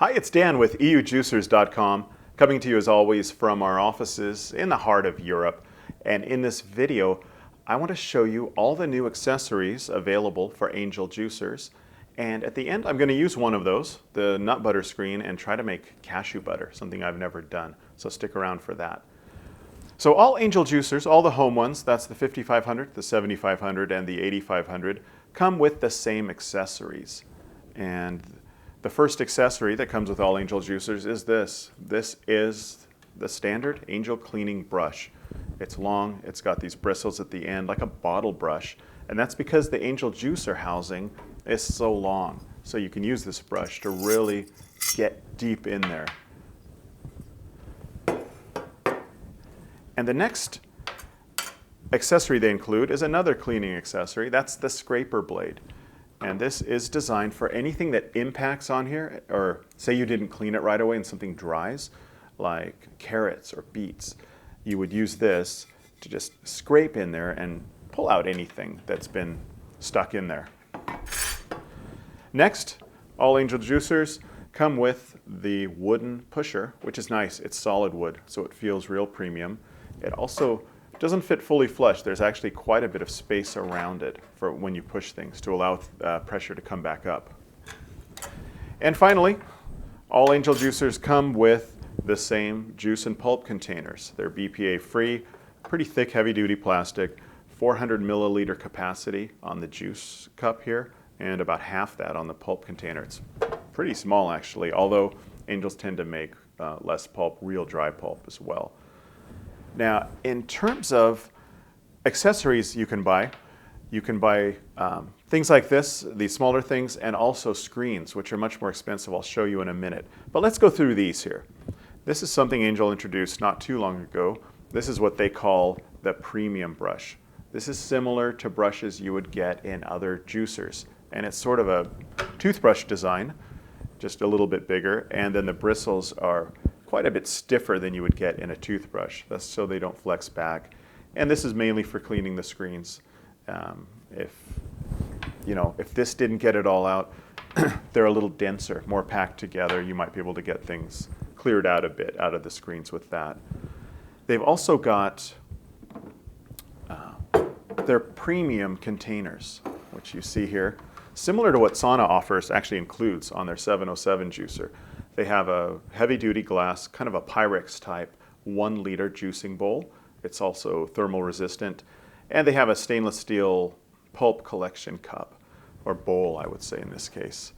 Hi, it's Dan with EUJUICERS.COM, coming to you as always from our offices in the heart of Europe. And in this video, I want to show you all the new accessories available for Angel Juicers. And at the end, I'm going to use one of those, the nut butter screen, and try to make cashew butter, something I've never done. So stick around for that. So all Angel Juicers, all the home ones, that's the 5500, the 7500, and the 8500, come with the same accessories. And the first accessory that comes with all Angel Juicers is this. This is the standard Angel cleaning brush. It's long, it's got these bristles at the end like a bottle brush, and that's because the Angel Juicer housing is so long. So you can use this brush to really get deep in there. And the next accessory they include is another cleaning accessory. That's the scraper blade. And this is designed for anything that impacts on here, or say you didn't clean it right away and something dries, like carrots or beets. You would use this to just scrape in there and pull out anything that's been stuck in there. Next, all Angel Juicers come with the wooden pusher, which is nice. It's solid wood, so it feels real premium. It also doesn't fit fully flush. There's actually quite a bit of space around it for when you push things to allow pressure to come back up. And finally, all Angel Juicers come with the same juice and pulp containers. They're BPA free, pretty thick, heavy duty plastic, 400 milliliter capacity on the juice cup here, and about half that on the pulp container. It's pretty small actually, although Angels tend to make less pulp, real dry pulp as well. Now, in terms of accessories you can buy things like this, these smaller things, and also screens, which are much more expensive. I'll show you in a minute. But let's go through these here. This is something Angel introduced not too long ago. This is what they call the premium brush. This is similar to brushes you would get in other juicers. And it's sort of a toothbrush design, just a little bit bigger. And then the bristles are quite a bit stiffer than you would get in a toothbrush. That's so they don't flex back. And this is mainly for cleaning the screens. If this didn't get it all out, they're a little denser, more packed together. You might be able to get things cleared out a bit out of the screens with that. They've also got their premium containers, which you see here. Similar to what Sauna offers, actually includes on their 707 juicer. They have a heavy-duty glass, kind of a Pyrex type, 1 liter juicing bowl. It's also thermal resistant. And they have a stainless steel pulp collection cup, or bowl, I would say in this case.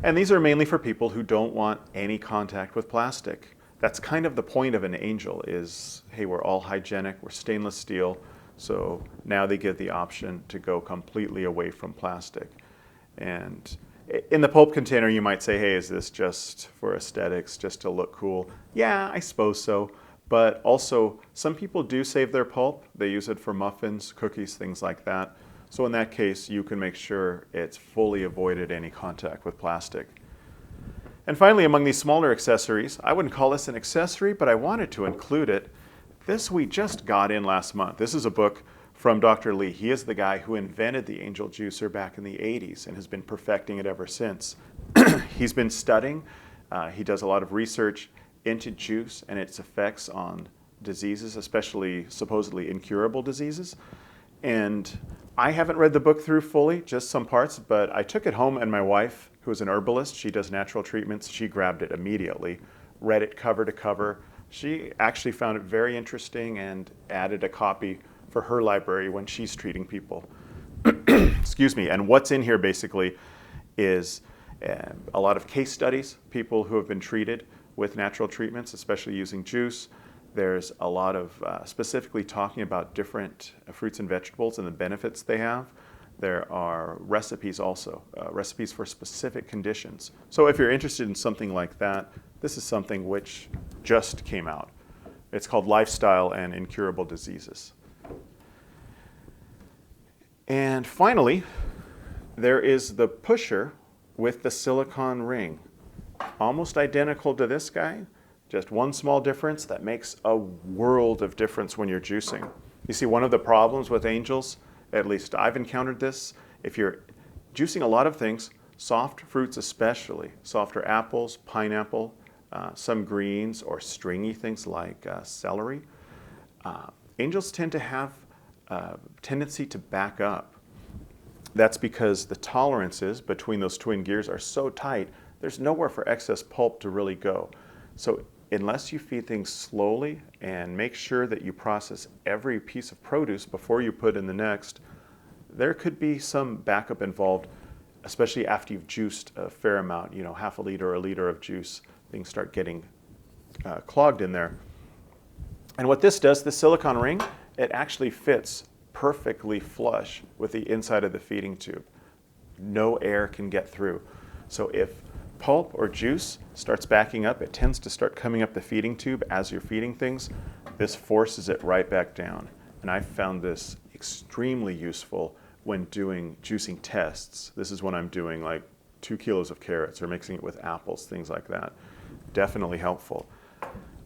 And these are mainly for people who don't want any contact with plastic. That's kind of the point of an Angel is, hey, we're all hygienic, we're stainless steel, so now they get the option to go completely away from plastic. And in the pulp container, you might say, hey, is this just for aesthetics, just to look cool? Yeah, I suppose so. But also, some people do save their pulp. They use it for muffins, cookies, things like that. So in that case, you can make sure it's fully avoided any contact with plastic. And finally, among these smaller accessories, I wouldn't call this an accessory, but I wanted to include it. This we just got in last month. This is a book from Dr. Lee. He is the guy who invented the Angel Juicer back in the 80s and has been perfecting it ever since. He's been studying. He does a lot of research into juice and its effects on diseases, especially supposedly incurable diseases. And I haven't read the book through fully, just some parts, but I took it home and my wife, who is an herbalist, she does natural treatments, she grabbed it immediately, read it cover to cover. She actually found it very interesting and added a copy for her library when she's treating people. Excuse me. And what's in here basically is a lot of case studies, people who have been treated with natural treatments, especially using juice. There's a lot of specifically talking about different fruits and vegetables and the benefits they have. There are recipes also, recipes for specific conditions. So if you're interested in something like that, this is something which just came out. It's called Lifestyle and Incurable Diseases. And finally, there is the pusher with the silicone ring. Almost identical to this guy, just one small difference that makes a world of difference when you're juicing. You see, one of the problems with Angels, at least I've encountered this, if you're juicing a lot of things, soft fruits especially, softer apples, pineapple, some greens or stringy things like celery, angels tend to have a tendency to back up. That's because the tolerances between those twin gears are so tight, there's nowhere for excess pulp to really go. So unless you feed things slowly and make sure that you process every piece of produce before you put in the next, there could be some backup involved, especially after you've juiced a fair amount, you know, half a liter or a liter of juice. Things start getting clogged in there. And what this does, the silicone ring, it actually fits perfectly flush with the inside of the feeding tube. No air can get through. So if pulp or juice starts backing up, it tends to start coming up the feeding tube as you're feeding things. This forces it right back down. And I found this extremely useful when doing juicing tests. This is when I'm doing like 2 kilos of carrots or mixing it with apples, things like that. Definitely helpful.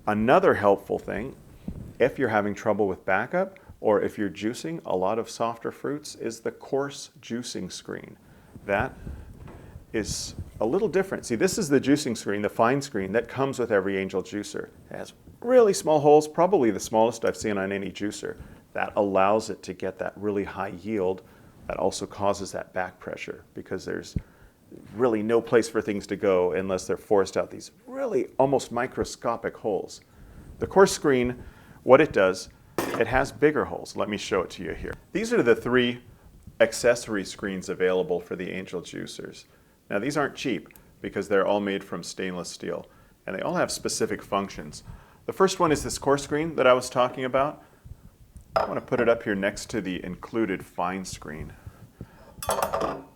Another helpful thing, if you're having trouble with backup or if you're juicing a lot of softer fruits, is the coarse juicing screen. That is a little different. See, this is the juicing screen, the fine screen that comes with every Angel juicer. It has really small holes, probably the smallest I've seen on any juicer. That allows it to get that really high yield. That also causes that back pressure because there's really no place for things to go unless they're forced out these really almost microscopic holes. The coarse screen, what it does, it has bigger holes. Let me show it to you here. These are the 3 accessory screens available for the Angel juicers. Now these aren't cheap because they're all made from stainless steel and they all have specific functions. The first one is this coarse screen that I was talking about. I want to put it up here next to the included fine screen.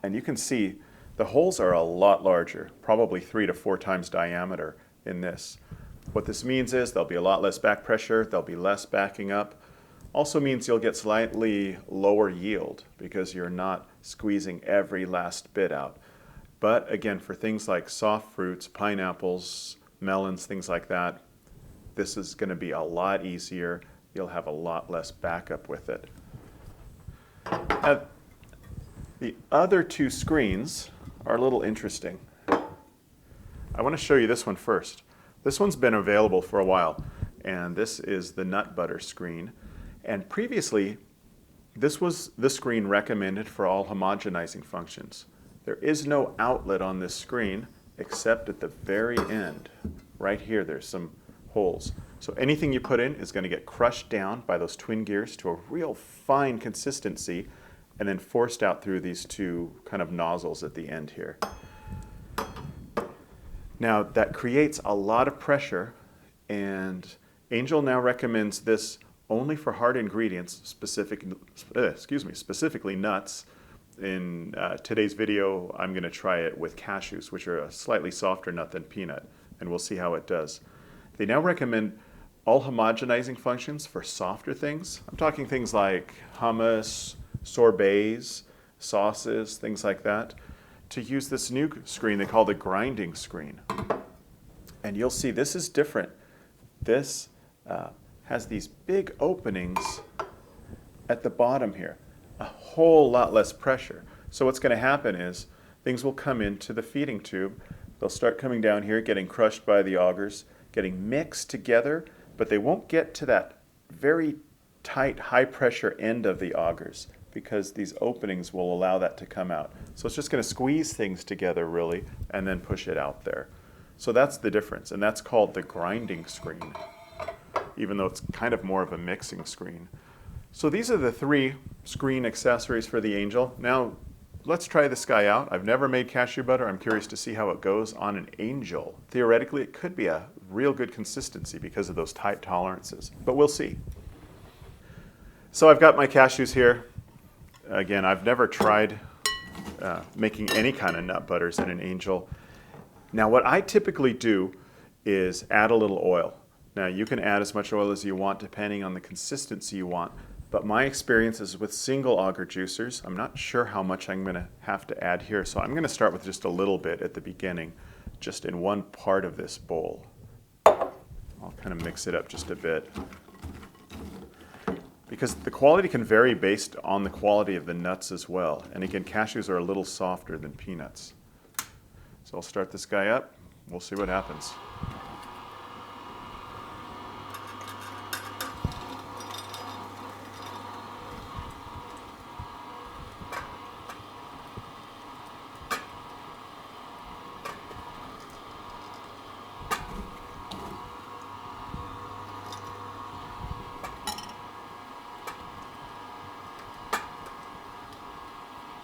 And you can see the holes are a lot larger, probably 3 to 4 times diameter in this. What this means is there'll be a lot less back pressure, there'll be less backing up. Also means you'll get slightly lower yield because you're not squeezing every last bit out. But again, for things like soft fruits, pineapples, melons, things like that, this is going to be a lot easier. You'll have a lot less backup with it. The other 2 screens are a little interesting. I want to show you this one first. This one's been available for a while, and this is the nut butter screen. And previously, this was the screen recommended for all homogenizing functions. There is no outlet on this screen except at the very end. Right here, there's some holes. So anything you put in is going to get crushed down by those twin gears to a real fine consistency and then forced out through these 2 kind of nozzles at the end here. Now that creates a lot of pressure, and Angel now recommends this only for hard ingredients, specifically nuts. In today's video, I'm going to try it with cashews, which are a slightly softer nut than peanut, and we'll see how it does. They now recommend all homogenizing functions for softer things. I'm talking things like hummus, sorbets, sauces, things like that, to use this new screen they call the grinding screen. And you'll see this is different. This has these big openings at the bottom here. A whole lot less pressure. So what's going to happen is things will come into the feeding tube. They'll start coming down here, getting crushed by the augers, getting mixed together, but they won't get to that very tight, high pressure end of the augers because these openings will allow that to come out. So it's just going to squeeze things together really and then push it out there. So that's the difference, and that's called the grinding screen, even though it's kind of more of a mixing screen. So these are the 3 screen accessories for the Angel. Now let's try this guy out. I've never made cashew butter. I'm curious to see how it goes on an Angel. Theoretically, it could be a real good consistency because of those tight tolerances, but we'll see. So I've got my cashews here. Again, I've never tried making any kind of nut butters in an Angel. Now what I typically do is add a little oil. Now you can add as much oil as you want depending on the consistency you want, but my experience is with single auger juicers. I'm not sure how much I'm going to have to add here, so I'm going to start with just a little bit at the beginning, just in one part of this bowl. I'll kind of mix it up just a bit, because the quality can vary based on the quality of the nuts as well. And again, cashews are a little softer than peanuts. So I'll start this guy up. We'll see what happens.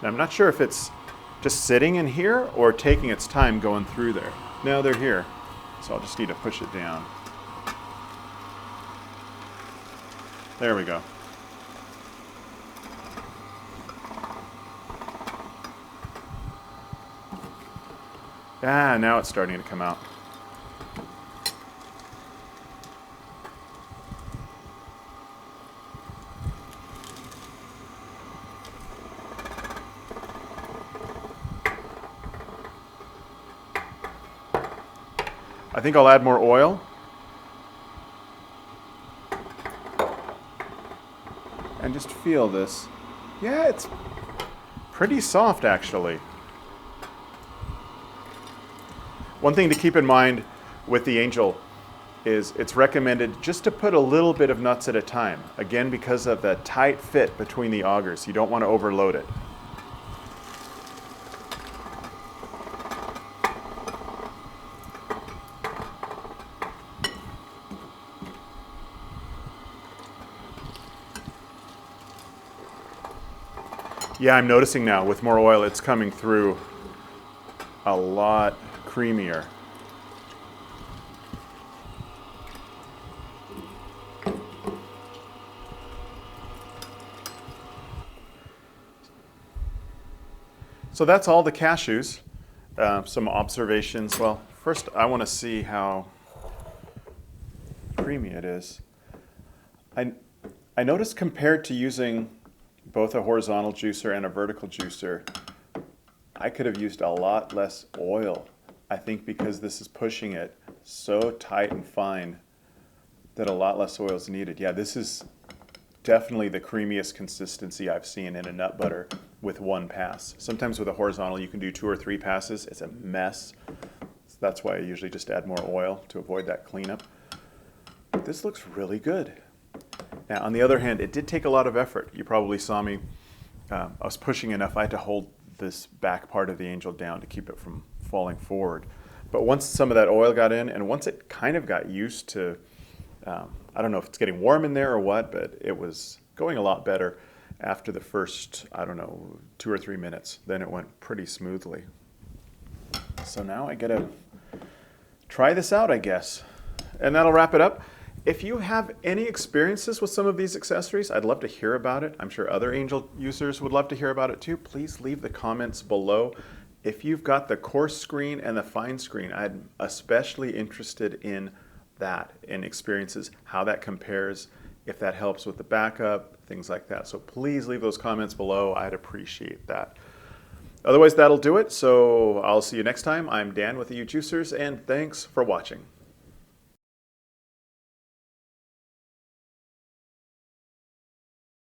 Now, I'm not sure if it's just sitting in here or taking its time going through there. No, they're here. So I'll just need to push it down. There we go. Ah, now it's starting to come out. I think I'll add more oil. And just feel this. Yeah, it's pretty soft actually. One thing to keep in mind with the Angel is it's recommended just to put a little bit of nuts at a time. Again, because of the tight fit between the augers. You don't want to overload it. Yeah, I'm noticing now with more oil, it's coming through a lot creamier. So that's all the cashews. Some observations. Well, first I want to see how creamy it is. I noticed compared to using both a horizontal juicer and a vertical juicer, I could have used a lot less oil. I think because this is pushing it so tight and fine that a lot less oil is needed. Yeah, this is definitely the creamiest consistency I've seen in a nut butter with one pass. Sometimes with a horizontal you can do 2 or 3 passes. It's a mess. So that's why I usually just add more oil to avoid that cleanup. But this looks really good. Now, on the other hand, it did take a lot of effort. You probably saw me, I was pushing enough. I had to hold this back part of the Angel down to keep it from falling forward. But once some of that oil got in, and once it kind of got used to, I don't know if it's getting warm in there or what, but it was going a lot better after the first, I don't know, 2 or 3 minutes. Then it went pretty smoothly. So now I gotta try this out, I guess. And that'll wrap it up. If you have any experiences with some of these accessories, I'd love to hear about it. I'm sure other Angel users would love to hear about it too. Please leave the comments below. If you've got the coarse screen and the fine screen, I'm especially interested in that, in experiences, how that compares, if that helps with the backup, things like that. So please leave those comments below. I'd appreciate that. Otherwise, that'll do it. So I'll see you next time. I'm Dan with EUJUICERS, and thanks for watching.